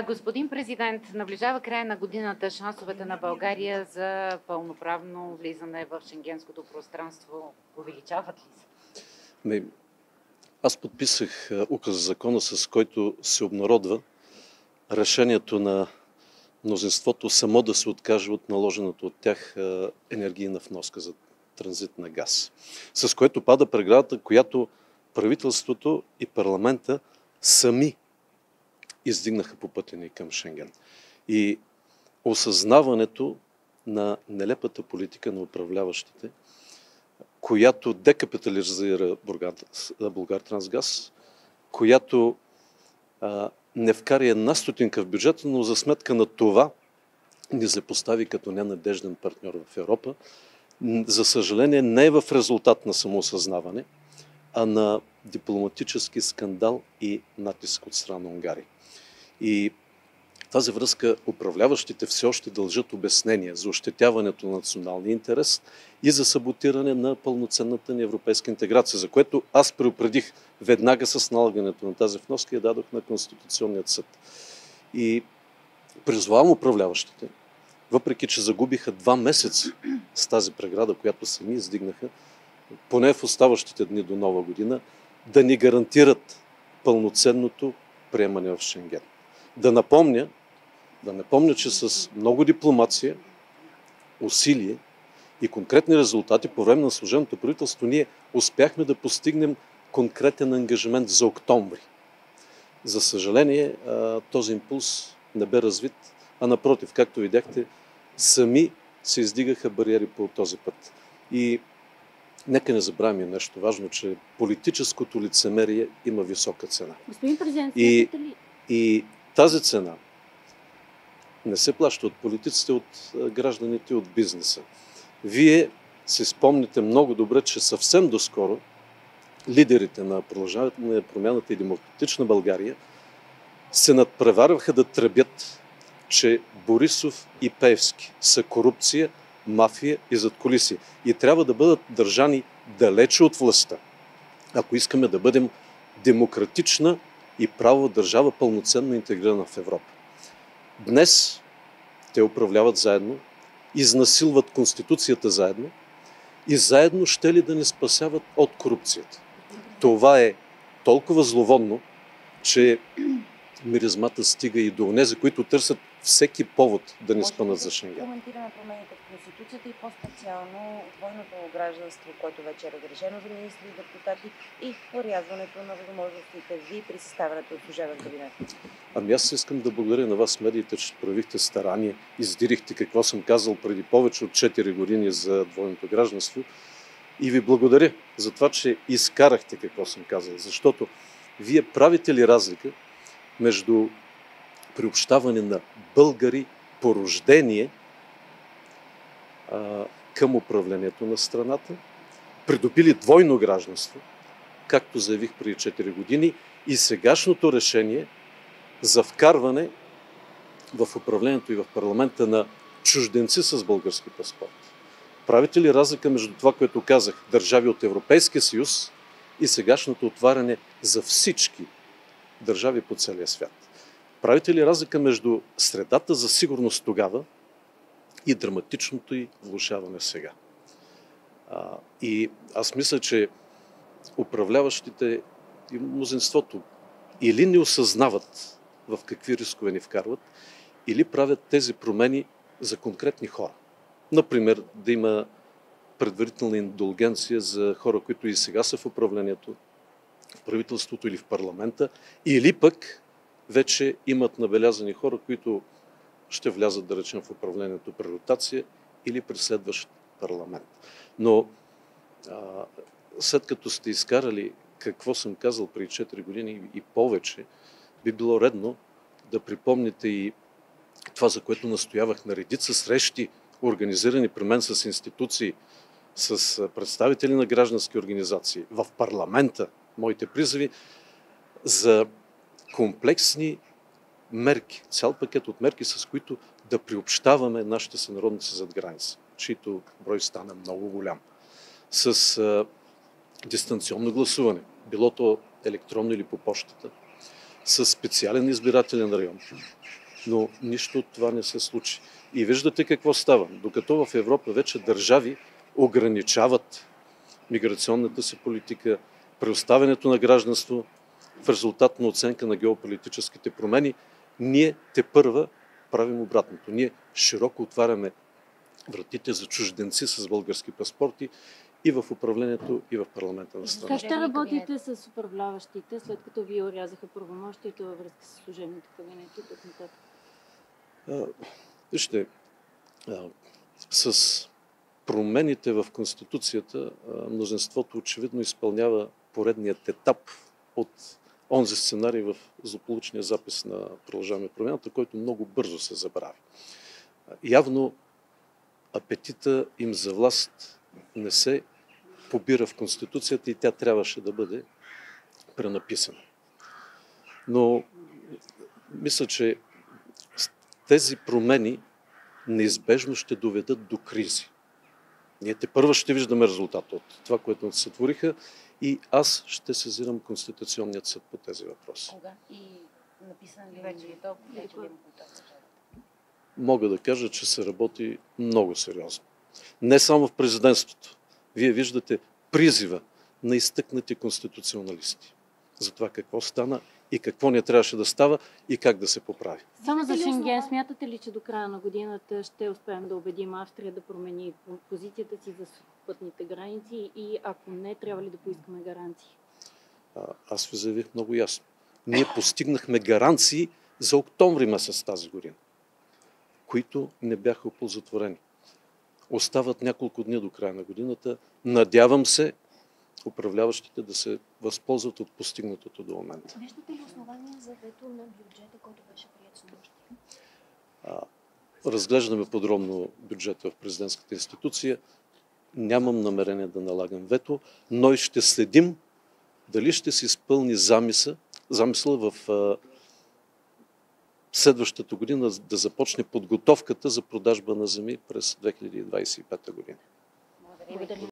Господин президент, наближава края на годината. Шансовете на България за пълноправно влизане в шенгенското пространство увеличават ли се? Аз подписах указа закона, с който се обнародва решението на мнозинството само да се откаже от наложената от тях енергийна вноска за транзит на газ. С което пада преградата, която правителството и парламента сами издигнаха по пътя ни към Шенген. И осъзнаването на нелепата политика на управляващите, която декапитализира Булгартрансгаз, която не вкара една стотинка в бюджета, но за сметка на това ни злепостави като ненадежден партньор в Европа. За съжаление, не е в резултат на самоосъзнаване, а на дипломатически скандал и натиск от страна на Унгария. И в тази връзка управляващите все още дължат обяснения за ощетяването на националния интерес и за саботиране на пълноценната ни европейска интеграция, за което аз предупредих веднага с налагането на тази вноска и я дадох на Конституционният съд. И призовавам управляващите, въпреки че загубиха 2 месеца с тази преграда, която сами издигнаха, поне в оставащите дни до Нова година, да ни гарантират пълноценното приемане в Шенген. Да напомня, че с много дипломация, усилие и конкретни резултати по време на служебното правителство ние успяхме да постигнем конкретен ангажимент за октомври. За съжаление, този импулс не бе развит, а напротив, както видяхте, сами се издигаха бариери по този път. И нека не забравяме нещо важно, че политическото лицемерие има висока цена. Господин президент, и тази цена не се плаща от политиците, от гражданите, от бизнеса. Вие си спомните много добре, че съвсем доскоро лидерите на Продължаваме промяната и Демократична България се надпреварваха да тръбят, че Борисов и Пеевски са корупция, мафия и задкулисие. И трябва да бъдат държани далече от властта, ако искаме да бъдем демократична и правова държава, пълноценно интегрирана в Европа. Днес те управляват заедно, изнасилват Конституцията заедно и заедно ще ли да ни спасяват от корупцията. Това е толкова зловонно, че миризмата стига и до онези, които търсят всеки повод да ни спънат за Шенген. Коментираме промените в Конституцията и по-специално двойното гражданство, което вече е разрешено за министри и депутати, и орязването на възможностите ви при съставянето от служебен кабинет. Аз искам да благодаря на вас, медиите, че проявихте старание, издирихте какво съм казал преди повече от 4 години за двойното гражданство. И ви благодаря за това, че изкарахте какво съм казал, защото вие правите ли разлика между приобщаване на българи по рождение към управлението на страната, придобили двойно гражданство, както заявих преди 4 години, и сегашното решение за вкарване в управлението и в парламента на чужденци с български паспорт. Правите ли разлика между това, което казах, държави от Европейския съюз и сегашното отваряне за всички държави по целия свят? Правите ли разлика между средата за сигурност тогава и драматичното й влошаване сега? И аз мисля, че управляващите и мнозинството или не осъзнават в какви рискове ни вкарват, или правят тези промени за конкретни хора. Например, да има предварителна индулгенция за хора, които и сега са в управлението, в правителството или в парламента, или пък вече имат набелязани хора, които ще влязат, да речем, в управлението при ротация или при следващ парламент. Но след като сте изкарали какво съм казал преди 4 години и повече, би било редно да припомните и това, за което настоявах на редица срещи, организирани при мен с институции, с представители на граждански организации, в парламента, моите призиви за комплексни мерки, цял пакет от мерки, с които да приобщаваме нашите сънародници зад граница, чието брой стана много голям. С дистанционно гласуване, било то електронно или по почтата, със специален избирателен район. Но нищо от това не се случи. И виждате какво става. Докато в Европа вече държави ограничават миграционната си политика, предоставянето на гражданство в резултат на оценка на геополитическите промени, ние тепърва правим обратното. Ние широко отваряме вратите за чужденци с български паспорти и в управлението, и в парламента на страната. Как ще работите с управляващите, след като вие орязаха правомощията във връзка с служебните кабинети тук нататък? Вижте, с промените в Конституцията мнозинството очевидно изпълнява поредният етап от онзи сценарий в злополучния запис на Продължаваме промяната, който много бързо се забрави. Явно апетита им за власт не се побира в Конституцията и тя трябваше да бъде пренаписана. Но мисля, че тези промени неизбежно ще доведат до кризи. Ние тепърва ще виждаме резултат от това, което сътвориха, и аз ще сезирам Конституционният съд по тези въпроси. Кога? И написан ли вече е толкова? Мога да кажа, че се работи много сериозно. Не само в президентството. Вие виждате призива на изтъкнати конституционалисти за това какво стана и какво не трябваше да става и как да се поправи. Само за Шенген, смятате ли, че до края на годината ще успеем да убедим Австрия да промени позицията си за пътните граници и ако не, трябва ли да поискаме гаранции? Аз ви заявих много ясно. Ние постигнахме гаранции за октомври месец тази година, които не бяха оползотворени. Остават няколко дни до края на годината. Надявам се управляващите да се възползват от постигнатото до момента. Виждате ли основания за вето на бюджета, който беше приет с нощи? Разглеждаме подробно бюджета в президентската институция. Нямам намерение да налагам вето, но и ще следим дали ще се изпълни замисъл в следващата година да започне подготовката за продажба на земи през 2025 година. Благодаря.